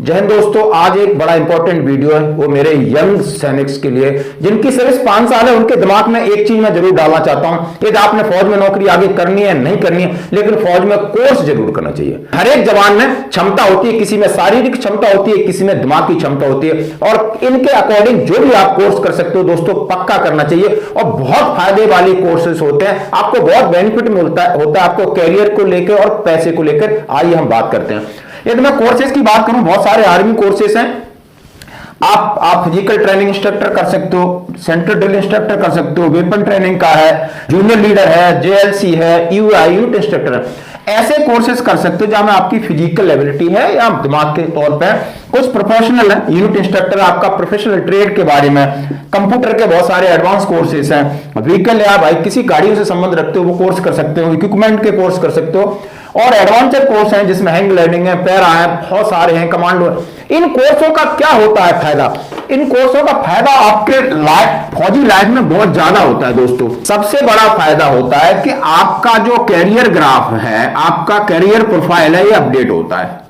जय हिंद दोस्तों, आज एक बड़ा इंपॉर्टेंट वीडियो है वो मेरे यंग सैनिक्स के लिए जिनकी सर्विस 5 साल है। उनके दिमाग में एक चीज मैं जरूर डालना चाहता हूं, यदि आपने फौज में नौकरी आगे करनी है नहीं करनी है, लेकिन फौज में कोर्स जरूर करना चाहिए। हर एक जवान में क्षमता होती है, किसी में शारीरिक क्षमता होती है, किसी में दिमागी क्षमता होती है, और इनके अकॉर्डिंग जो भी आप कोर्स कर सकते हो दोस्तों पक्का करना चाहिए। और बहुत फायदे वाले कोर्सेस होते हैं, आपको बहुत बेनिफिट होता है आपको कैरियर को लेकर और पैसे को लेकर। आइए हम बात करते हैं। यदि मैं कोर्सेज की बात करूं, बहुत सारे आर्मी कोर्सेज हैं। आप फिजिकल ट्रेनिंग इंस्ट्रक्टर कर सकते हो, सेंट्रल ड्रिल इंस्ट्रक्टर कर सकते हो, वेपन ट्रेनिंग का है, जूनियर लीडर है, जेएलसी है, यूनिट इंस्ट्रक्टर है। ऐसे कोर्सेज कर सकते हो जहां में आपकी फिजिकल एबिलिटी है या दिमाग के तौर पे। कुछ प्रोफेशनल है, यूनिट इंस्ट्रक्टर आपका प्रोफेशनल ट्रेड के बारे में, कंप्यूटर के बहुत सारे एडवांस कोर्सेज हैं, व्हीकल या भाई किसी गाड़ियों से संबंध रखते हो वो कोर्स कर सकते हो, इक्विपमेंट के कोर्स कर सकते हो, और एडवांसर कोर्स हैं जिसमें हैंग ग्लाइडिंग है, पैरा है, बहुत सारे हैं, कमांडो। इन कोर्सों का क्या होता है फायदा? इन कोर्सों का फायदा आपके फौजी लाइफ में बहुत ज्यादा होता है दोस्तों। सबसे बड़ा फायदा होता है कि आपका जो कैरियर ग्राफ है, आपका कैरियर प्रोफाइल है, ये अपडेट होता है।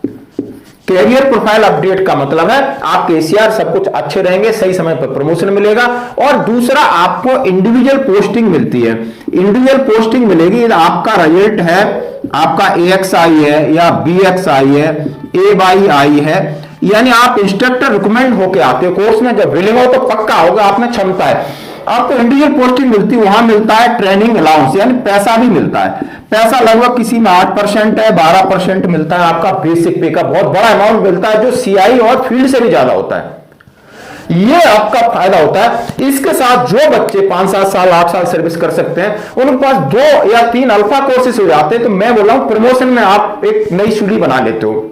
कैरियर प्रोफाइल अपडेट का मतलब है आपके एसीआर सब कुछ अच्छे रहेंगे, सही समय पर प्रमोशन मिलेगा, और दूसरा आपको इंडिविजुअल पोस्टिंग मिलती है। इंडिविजुअल पोस्टिंग मिलेगी, आपका रिजल्ट है, आपका AXI है या BXI है, AYI है, यानी आप इंस्ट्रक्टर रिकमेंड होके आते हो कोर्स में। जब विलिंग हो तो पक्का होगा आप में क्षमता है। आपको इंडिविजुअल पोस्टिंग मिलती है, वहां मिलता है ट्रेनिंग अलाउंस, यानी पैसा भी मिलता है। पैसा लगभग किसी में 8% है, 12% मिलता है आपका बेसिक पे का, बहुत बड़ा अमाउंट मिलता है जो CI और फील्ड से भी ज्यादा होता है। ये आपका फायदा होता है। इसके साथ जो बच्चे 5, 7 साल, 8 साल सर्विस कर सकते हैं, उनके पास 2 या 3 अल्फा कोर्सेस हो जाते हैं, तो मैं बोल रहा हूं प्रमोशन में आप एक नई सीढ़ी बना लेते हो।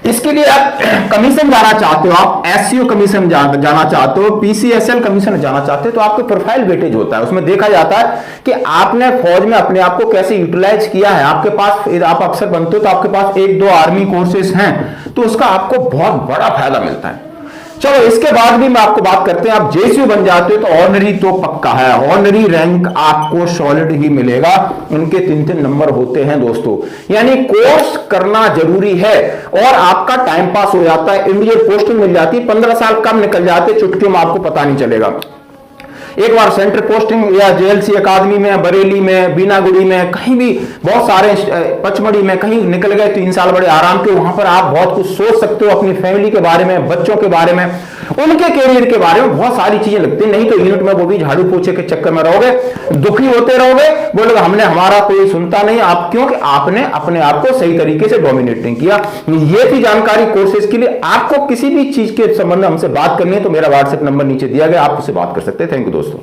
इसके लिए आप कमीशन जाना चाहते हो, आप SCO कमीशन जाना चाहते हो, PCSL कमीशन जाना चाहते हो, तो आपको प्रोफाइल वेटेज होता है। उसमें देखा जाता है कि आपने फौज में अपने आप को कैसे यूटिलाइज किया है। आपके पास, आप अफसर बनते हो तो आपके पास 1-2 आर्मी कोर्सेज हैं, तो उसका आपको बहुत बड़ा फायदा मिलता है। चलो इसके बाद भी मैं आपको बात करते हैं, आप JCO बन जाते हो तो ऑर्डिनरी तो पक्का है, ऑर्डिनरी रैंक आपको सॉलिड ही मिलेगा। इनके 3-3 नंबर होते हैं दोस्तों, यानी कोर्स करना जरूरी है और आपका टाइम पास हो जाता है। इंडिविजुअल पोस्टिंग मिल जाती है, 15 साल कम निकल जाते, चुटकियों में आपको पता नहीं चलेगा। एक बार सेंट्रल पोस्टिंग या JLC अकादमी में, बरेली में, बीनागुड़ी में, कहीं भी बहुत सारे, पचमढ़ी में कहीं निकल गए 3 साल बड़े आराम के। वहां पर आप बहुत कुछ सोच सकते हो अपनी फैमिली के बारे में, बच्चों के बारे में, उनके कैरियर के बारे में, बहुत सारी चीजें लगती है। नहीं तो यूनिट में वो भी झाड़ू पोछे के चक्कर में रहोगे, दुखी होते रहोगे, बोलोगे हमने, हमारा कोई सुनता नहीं। आप क्योंकि आपने अपने आप को सही तरीके से डोमिनेट नहीं किया। ये थी जानकारी कोर्सेज के लिए। आपको किसी भी चीज के संबंध में हमसे बात करनी है तो मेरा WhatsApp नंबर नीचे दिया गया, आप उससे बात कर सकते हैं। थैंक यू दोस्तों।